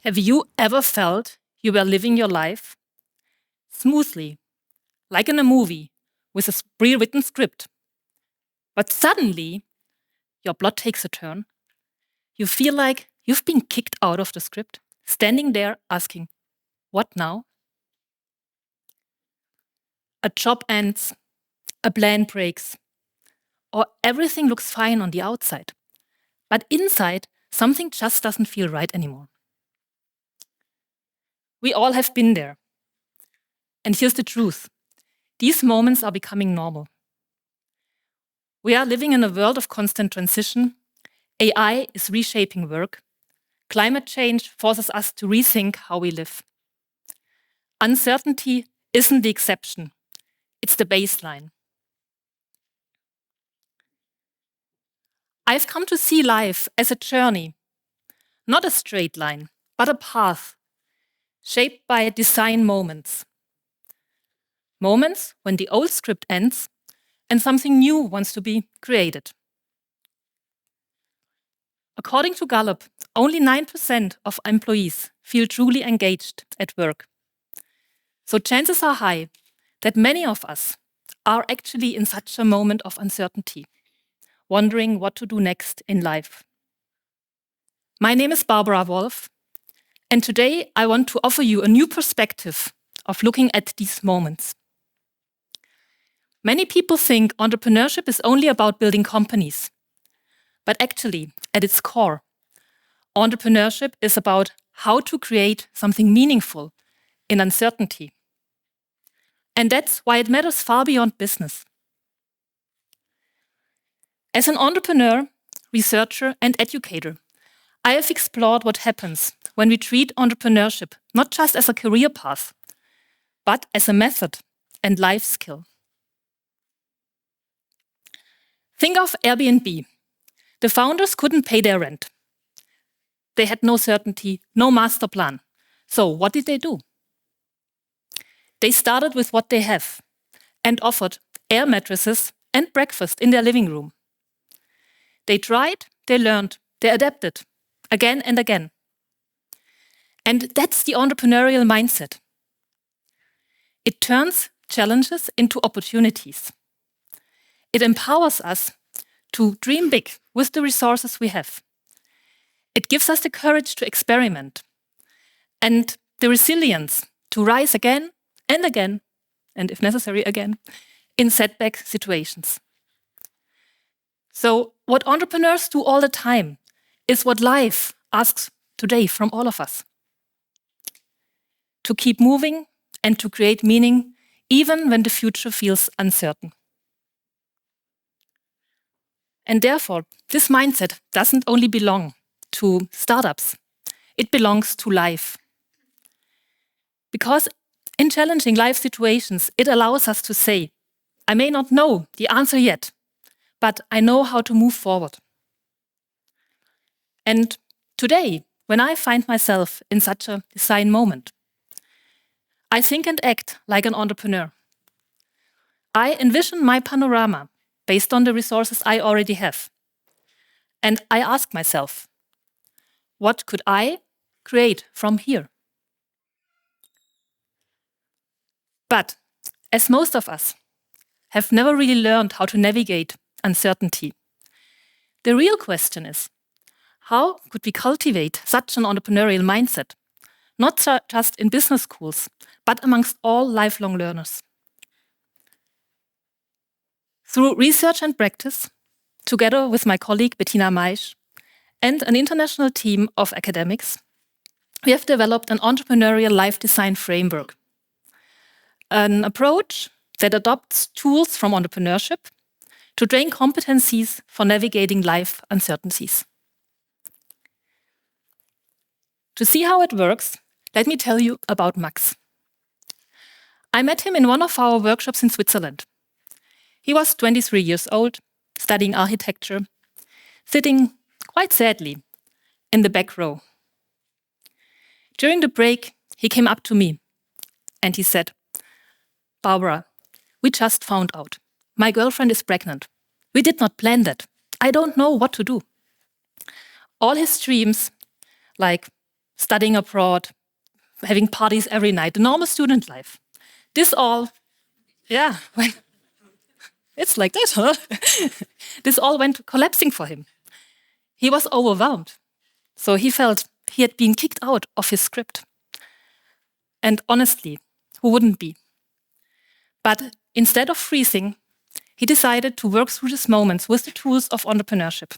Have you ever felt you were living your life smoothly, like in a movie with a pre-written script, but suddenly your plot takes a turn? You feel like you've been kicked out of the script, standing there asking, what now? A job ends, a plan breaks, or everything looks fine on the outside, but inside, something just doesn't feel right anymore. We all have been there. And here's the truth. These moments are becoming normal. We are living in a world of constant transition. AI is reshaping work. Climate change forces us to rethink how we live. Uncertainty isn't the exception, it's the baseline. I've come to see life as a journey, not a straight line, but a path shaped by design moments. Moments when the old script ends and something new wants to be created. According to Gallup, only 9% of employees feel truly engaged at work. So chances are high that many of us are actually in such a moment of uncertainty, wondering what to do next in life. My name is Barbara Wolf, and today I want to offer you a new perspective of looking at these moments. Many people think entrepreneurship is only about building companies, but actually, at its core, entrepreneurship is about how to create something meaningful in uncertainty. And that's why it matters far beyond business. As an entrepreneur, researcher, and educator, I have explored what happens when we treat entrepreneurship not just as a career path, but as a method and life skill. Think of Airbnb. The founders couldn't pay their rent. They had no certainty, no master plan. So what did they do? They started with what they have and offered air mattresses and breakfast in their living room. They tried, they learned, they adapted again and again. And that's the entrepreneurial mindset. It turns challenges into opportunities. It empowers us to dream big with the resources we have. It gives us the courage to experiment and the resilience to rise again and again, and if necessary again, in setback situations. So what entrepreneurs do all the time is what life asks today from all of us. To keep moving and to create meaning even when the future feels uncertain. And therefore, this mindset doesn't only belong to startups, it belongs to life. Because in challenging life situations, it allows us to say, I may not know the answer yet, but I know how to move forward. And today, when I find myself in such a design moment, I think and act like an entrepreneur. I envision my panorama based on the resources I already have. And I ask myself, what could I create from here? But as most of us have never really learned how to navigate uncertainty, the real question is, how could we cultivate such an entrepreneurial mindset, not just in business schools, but amongst all lifelong learners? Through research and practice, together with my colleague Bettina Maisch and an international team of academics, we have developed an entrepreneurial life design framework, an approach that adopts tools from entrepreneurship to train competencies for navigating life uncertainties. To see how it works, let me tell you about Max. I met him in one of our workshops in Switzerland. He was 23 years old, studying architecture, sitting quite sadly in the back row. During the break, he came up to me and he said, Barbara, we just found out. My girlfriend is pregnant. We did not plan that. I don't know what to do. All his dreams, like studying abroad, having parties every night, the normal student life. This all, yeah, it's like this, huh? This all went collapsing for him. He was overwhelmed. So he felt he had been kicked out of his script. And honestly, who wouldn't be? But instead of freezing, he decided to work through these moments with the tools of entrepreneurship.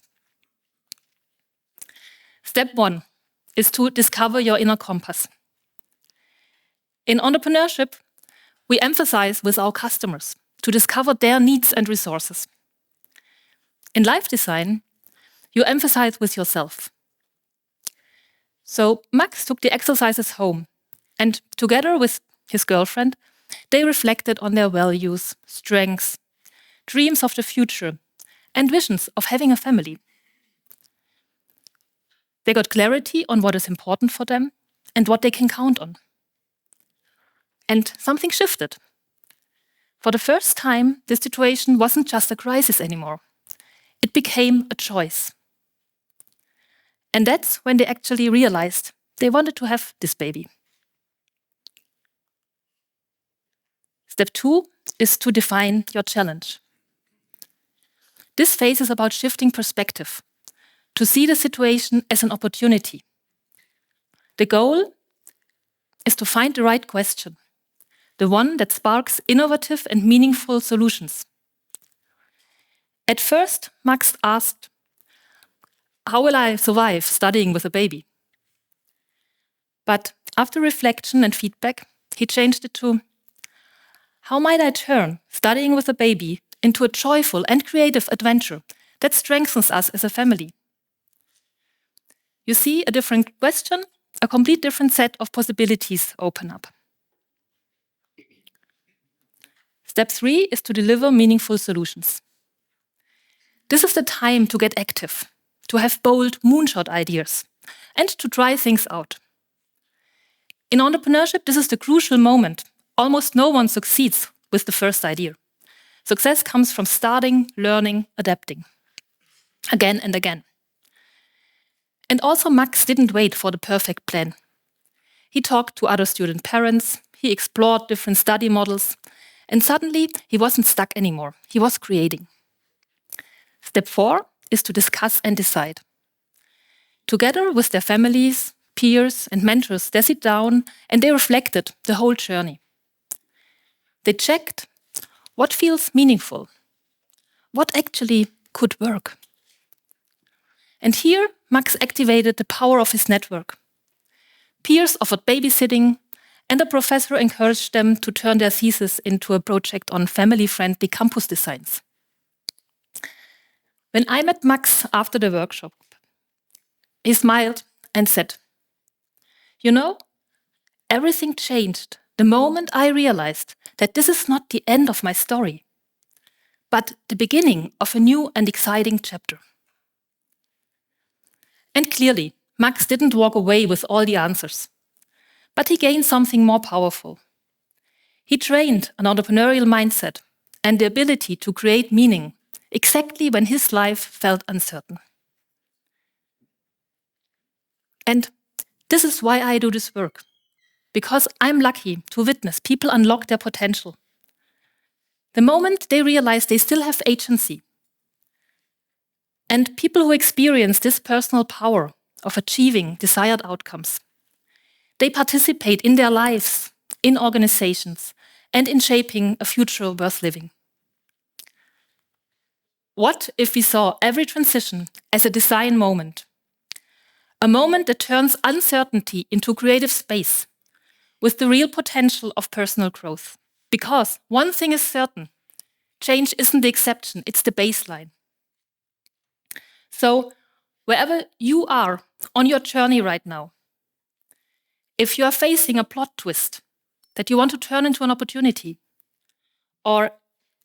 Step 1 is to discover your inner compass. In entrepreneurship, we emphasize with our customers to discover their needs and resources. In life design, you emphasize with yourself. So Max took the exercises home, and together with his girlfriend, they reflected on their values, strengths, dreams of the future, and visions of having a family. They got clarity on what is important for them and what they can count on. And something shifted. For the first time, the situation wasn't just a crisis anymore. It became a choice. And that's when they actually realized they wanted to have this baby. Step 2 is to define your challenge. This phase is about shifting perspective, to see the situation as an opportunity. The goal is to find the right question, the one that sparks innovative and meaningful solutions. At first, Max asked, how will I survive studying with a baby? But after reflection and feedback, he changed it to, how might I turn studying with a baby into a joyful and creative adventure that strengthens us as a family? You see a different question, a complete different set of possibilities open up. Step 3 is to deliver meaningful solutions. This is the time to get active, to have bold moonshot ideas, and to try things out. In entrepreneurship, this is the crucial moment. Almost no one succeeds with the first idea. Success comes from starting, learning, adapting, again and again. And also Max didn't wait for the perfect plan. He talked to other student parents, he explored different study models, and suddenly he wasn't stuck anymore. He was creating. Step 4 is to discuss and decide. Together with their families, peers, and mentors, they sit down and they reflected the whole journey. They checked what feels meaningful, what actually could work. And here, Max activated the power of his network. Peers offered babysitting, and a professor encouraged them to turn their thesis into a project on family-friendly campus designs. When I met Max after the workshop, he smiled and said, you know, everything changed the moment I realized that this is not the end of my story, but the beginning of a new and exciting chapter. And clearly, Max didn't walk away with all the answers, but he gained something more powerful. He trained an entrepreneurial mindset and the ability to create meaning exactly when his life felt uncertain. And this is why I do this work, because I'm lucky to witness people unlock their potential. The moment they realize they still have agency. And people who experience this personal power of achieving desired outcomes, they participate in their lives, in organizations, and in shaping a future worth living. What if we saw every transition as a design moment? A moment that turns uncertainty into creative space with the real potential of personal growth. Because one thing is certain, change isn't the exception, it's the baseline. So wherever you are on your journey right now, if you are facing a plot twist that you want to turn into an opportunity, or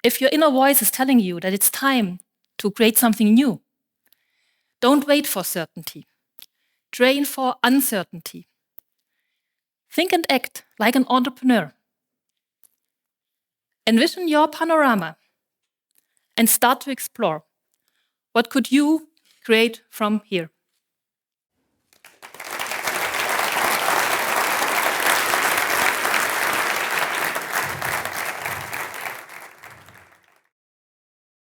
if your inner voice is telling you that it's time to create something new, don't wait for certainty. Train for uncertainty. Think and act like an entrepreneur. Envision your panorama and start to explore what could you create from here.